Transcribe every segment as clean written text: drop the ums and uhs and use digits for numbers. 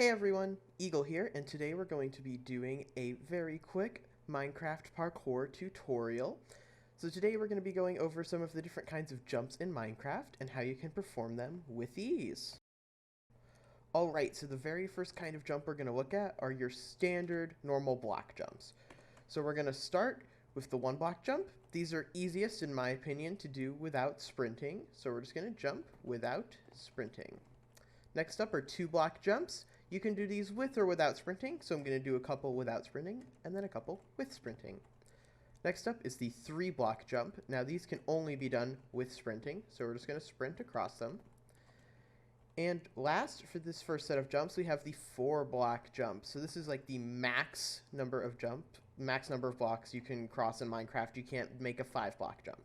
Hey everyone, Eagle here, and today we're going to be doing a very quick Minecraft parkour tutorial. So today we're going to be going over some of the different kinds of jumps in Minecraft and how you can perform them with ease. Alright, so the very first kind of jump we're going to look at are your standard normal block jumps. So we're going to start with the one block jump. These are easiest in my opinion to do without sprinting, so we're just going to jump without sprinting. Next up are two block jumps. You can do these with or without sprinting, so I'm going to do a couple without sprinting, and then a couple with sprinting. Next up is the three block jump. Now these can only be done with sprinting, so we're just going to sprint across them. And last, for this first set of jumps, we have the four block jump. So this is like the max number of blocks you can cross in Minecraft. You can't make a 5-block jump.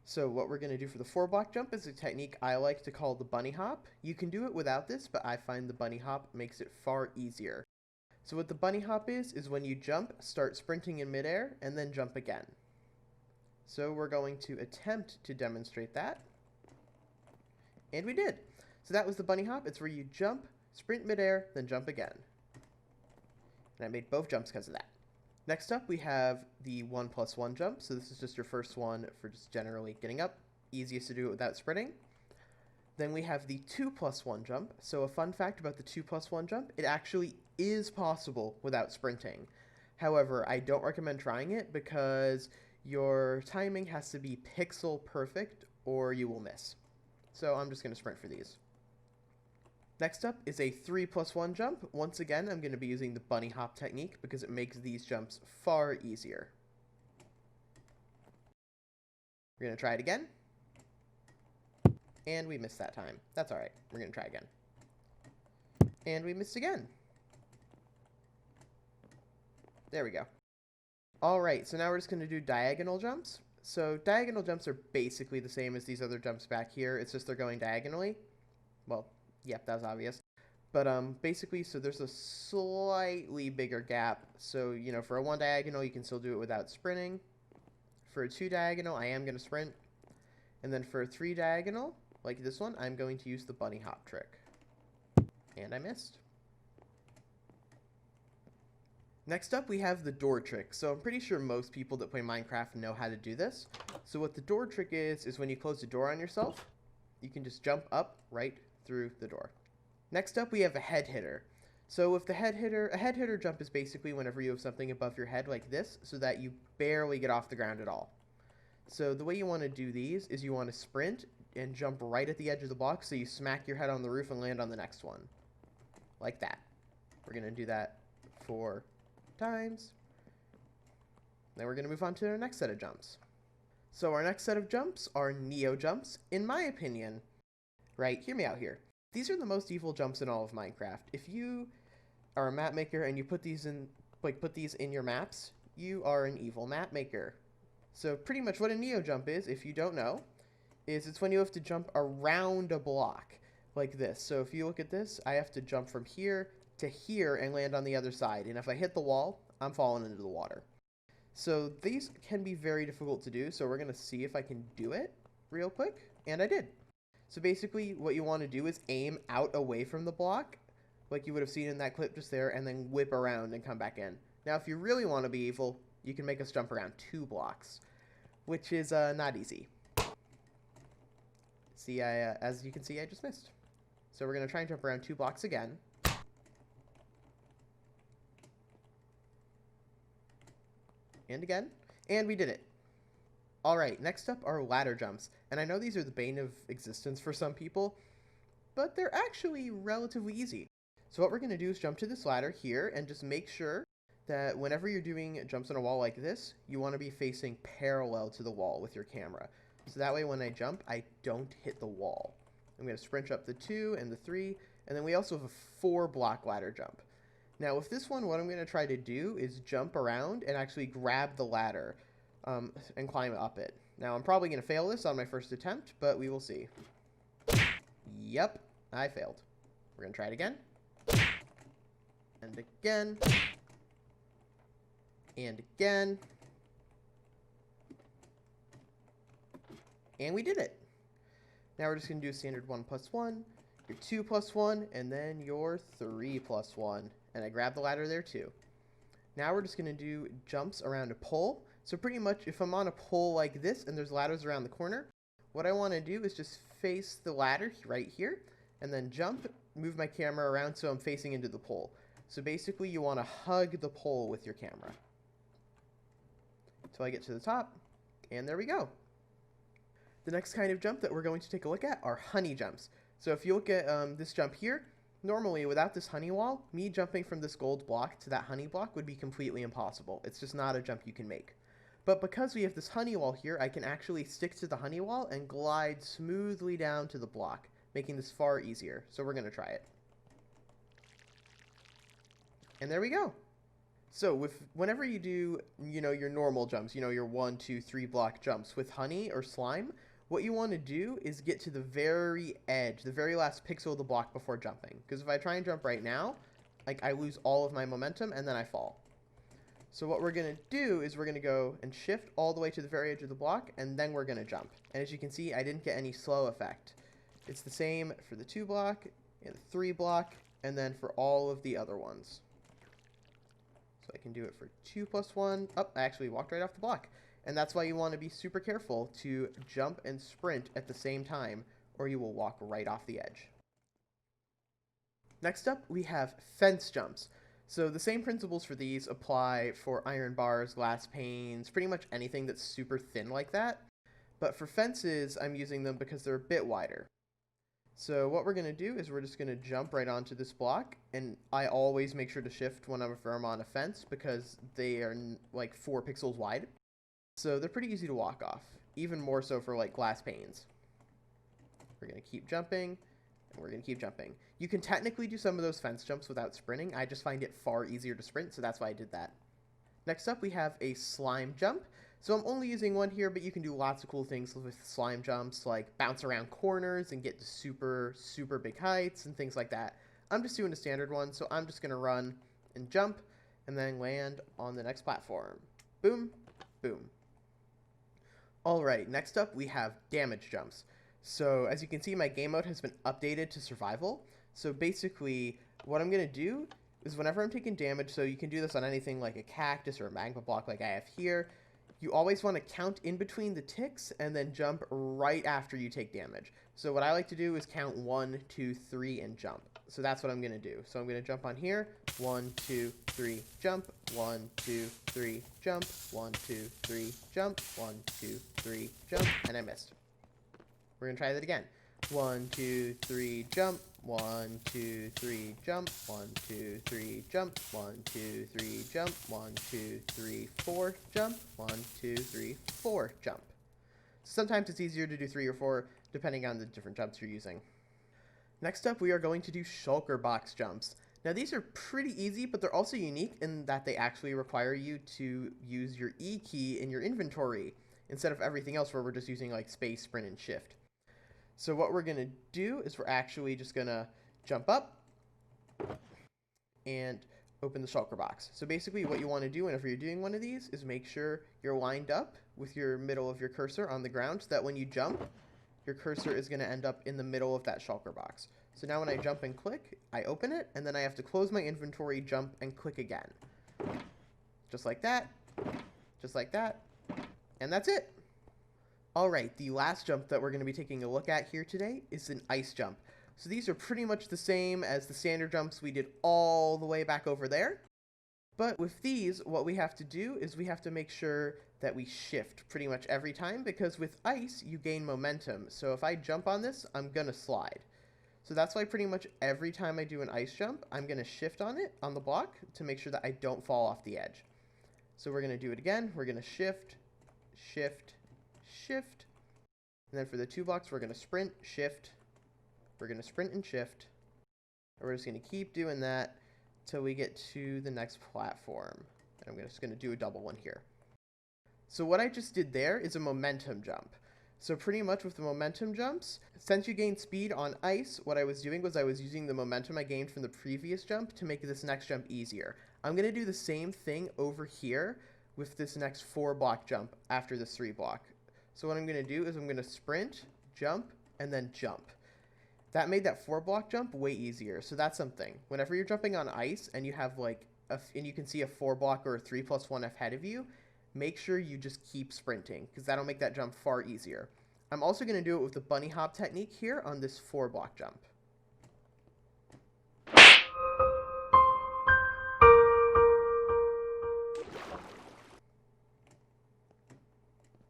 So what we're going to do for the 4-block jump is a technique I like to call the bunny hop. You can do it without this, but I find the bunny hop makes it far easier. So what the bunny hop is when you jump, start sprinting in midair, and then jump again. So we're going to attempt to demonstrate that. And we did. So that was the bunny hop. It's where you jump, sprint midair, then jump again. And I made both jumps because of that. Next up, we have the 1+1 jump. So this is just your first one for just generally getting up. Easiest to do it without sprinting. Then we have the 2+1 jump. So a fun fact about the 2+1 jump, it actually is possible without sprinting. However, I don't recommend trying it because your timing has to be pixel perfect or you will miss. So I'm just going to sprint for these. Next up is a 3+1 jump. Once again, I'm going to be using the bunny hop technique because it makes these jumps far easier. We're going to try it again. And we missed that time. That's alright. We're going to try again. And we missed again. There we go. Alright, so now we're just going to do diagonal jumps. So diagonal jumps are basically the same as these other jumps back here. It's just they're going diagonally. Well, yep, that was obvious. But basically, so there's a slightly bigger gap. So, you know, for a 1 diagonal, you can still do it without sprinting. For a 2 diagonal, I am going to sprint. And then for a 3 diagonal, like this one, I'm going to use the bunny hop trick. And I missed. Next up, we have the door trick. So I'm pretty sure most people that play Minecraft know how to do this. So what the door trick is when you close the door on yourself, you can just jump up right through the door. Next up, we have a head hitter. So if a head hitter jump is basically whenever you have something above your head like this, so that you barely get off the ground at all. So the way you want to do these is you want to sprint and jump right at the edge of the block, so you smack your head on the roof and land on the next one. Like that. We're going to do that 4 times. Then we're going to move on to our next set of jumps. So our next set of jumps are Neo jumps. In my opinion, right, hear me out here. These are the most evil jumps in all of Minecraft. If you are a map maker and you put these in your maps, you are an evil map maker. So pretty much what a Neo jump is, if you don't know, is it's when you have to jump around a block like this. So if you look at this, I have to jump from here to here and land on the other side. And if I hit the wall, I'm falling into the water. So these can be very difficult to do. So we're going to see if I can do it real quick. And I did. So basically what you want to do is aim out away from the block, like you would have seen in that clip just there, and then whip around and come back in. Now if you really want to be evil, you can make us jump around 2 blocks, which is not easy. See, as you can see, I just missed. So we're going to try and jump around 2 blocks again. And again. And we did it. Alright, next up are ladder jumps. And I know these are the bane of existence for some people, but they're actually relatively easy. So what we're going to do is jump to this ladder here and just make sure that whenever you're doing jumps on a wall like this, you want to be facing parallel to the wall with your camera. So that way when I jump, I don't hit the wall. I'm going to sprint up the 2 and the 3, and then we also have a 4-block ladder jump. Now with this one, what I'm going to try to do is jump around and actually grab the ladder and climb up it. Now I'm probably going to fail this on my first attempt, but we will see. Yep, I failed. We're going to try it again. And again. And again. And we did it. Now we're just going to do standard 1+1. your 2 plus 1, and then your 3 plus 1. And I grab the ladder there too. Now we're just going to do jumps around a pole. So pretty much if I'm on a pole like this and there's ladders around the corner, what I want to do is just face the ladder right here and then jump, move my camera around so I'm facing into the pole. So basically you want to hug the pole with your camera until I get to the top, and there we go. The next kind of jump that we're going to take a look at are honey jumps. So if you look at this jump here, normally without this honey wall, me jumping from this gold block to that honey block would be completely impossible. It's just not a jump you can make. But because we have this honey wall here, I can actually stick to the honey wall and glide smoothly down to the block, making this far easier. So we're going to try it. And there we go. So whenever you do, your normal jumps, your 1, 2, 3 block jumps with honey or slime, what you want to do is get to the very edge, the very last pixel of the block before jumping. Because if I try and jump right now, I lose all of my momentum and then I fall. So what we're going to do is we're going to go and shift all the way to the very edge of the block, and then we're going to jump. And as you can see, I didn't get any slow effect. It's the same for the 2 block and the 3 block, and then for all of the other ones. So I can do it for 2 plus 1. Oh, I actually walked right off the block. And that's why you want to be super careful to jump and sprint at the same time, or you will walk right off the edge. Next up, we have fence jumps. So the same principles for these apply for iron bars, glass panes, pretty much anything that's super thin like that. But for fences, I'm using them because they're a bit wider. So what we're going to do is we're just going to jump right onto this block, and I always make sure to shift whenever I'm on a fence because they are like 4 pixels wide. So they're pretty easy to walk off, even more so for like glass panes. We're going to keep jumping, and we're going to keep jumping. You can technically do some of those fence jumps without sprinting. I just find it far easier to sprint, so that's why I did that. Next up, we have a slime jump. So I'm only using one here, but you can do lots of cool things with slime jumps, like bounce around corners and get to super, super big heights and things like that. I'm just doing a standard one, so I'm just going to run and jump and then land on the next platform. Boom, boom. Alright, next up we have damage jumps. So as you can see, my game mode has been updated to survival. So basically, what I'm going to do is whenever I'm taking damage, so you can do this on anything like a cactus or a magma block like I have here, you always want to count in between the ticks and then jump right after you take damage. So what I like to do is count 1, 2, 3, and jump. So that's what I'm going to do. So I'm going to jump on here, 1, 2, 3, jump, 1, 2, 3, jump, 1, 2, 3, jump, 1, 2, 3, jump, and I missed. We're going to try that again. 1, 2, 3, jump, 1, 2, 3, jump, 1, 2, 3, jump, 1, 2, 3, jump, 1, 2, 3, 4, jump, 1, 2, 3, 4, jump. Sometimes it's easier to do 3 or 4 depending on the different jumps you're using. Next up, we are going to do shulker box jumps. Now these are pretty easy, but they're also unique in that they actually require you to use your E key in your inventory instead of everything else where we're just using like space, sprint, and shift. So what we're going to do is we're actually just going to jump up and open the shulker box. So basically what you want to do whenever you're doing one of these is make sure you're lined up with your middle of your cursor on the ground so that when you jump, your cursor is going to end up in the middle of that shulker box. So now when I jump and click, I open it, and then I have to close my inventory, jump, and click again. Just like that, and that's it. Alright, the last jump that we're going to be taking a look at here today is an ice jump. So these are pretty much the same as the standard jumps we did all the way back over there. But with these, what we have to do is we have to make sure that we shift pretty much every time, because with ice, you gain momentum. So if I jump on this, I'm going to slide. So that's why pretty much every time I do an ice jump, I'm going to shift on it, on the block, to make sure that I don't fall off the edge. So we're going to do it again. We're going to shift, shift, shift. And then for the 2 blocks, we're going to sprint, shift. We're going to sprint and shift. And we're just going to keep doing that till we get to the next platform. And I'm just going to do a double one here. So what I just did there is a momentum jump. So pretty much with the momentum jumps, since you gain speed on ice, what I was doing was I was using the momentum I gained from the previous jump to make this next jump easier. I'm going to do the same thing over here with this next 4 block jump after this 3 block. So what I'm going to do is I'm going to sprint, jump, and then jump. that made that 4-block jump way easier. So that's something. Whenever you're jumping on ice and you have like, and you can see a 4-block or a 3+1 ahead of you, make sure you just keep sprinting, because that'll make that jump far easier. I'm also going to do it with the bunny hop technique here on this 4-block jump.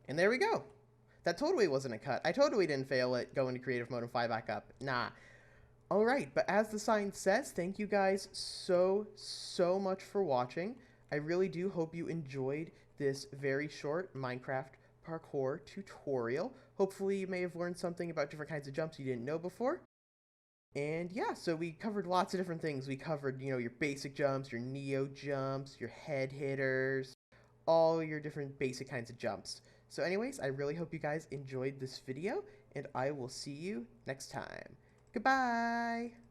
And there we go. That totally wasn't a cut. I totally didn't fail it, go into creative mode and fly back up. Nah. Alright, but as the sign says, thank you guys so much for watching. I really do hope you enjoyed this very short Minecraft parkour tutorial. Hopefully you may have learned something about different kinds of jumps you didn't know before. And yeah, so we covered lots of different things. We covered, you know, your basic jumps, your neo jumps, your head hitters, all your different basic kinds of jumps. So anyways, I really hope you guys enjoyed this video, and I will see you next time. Goodbye!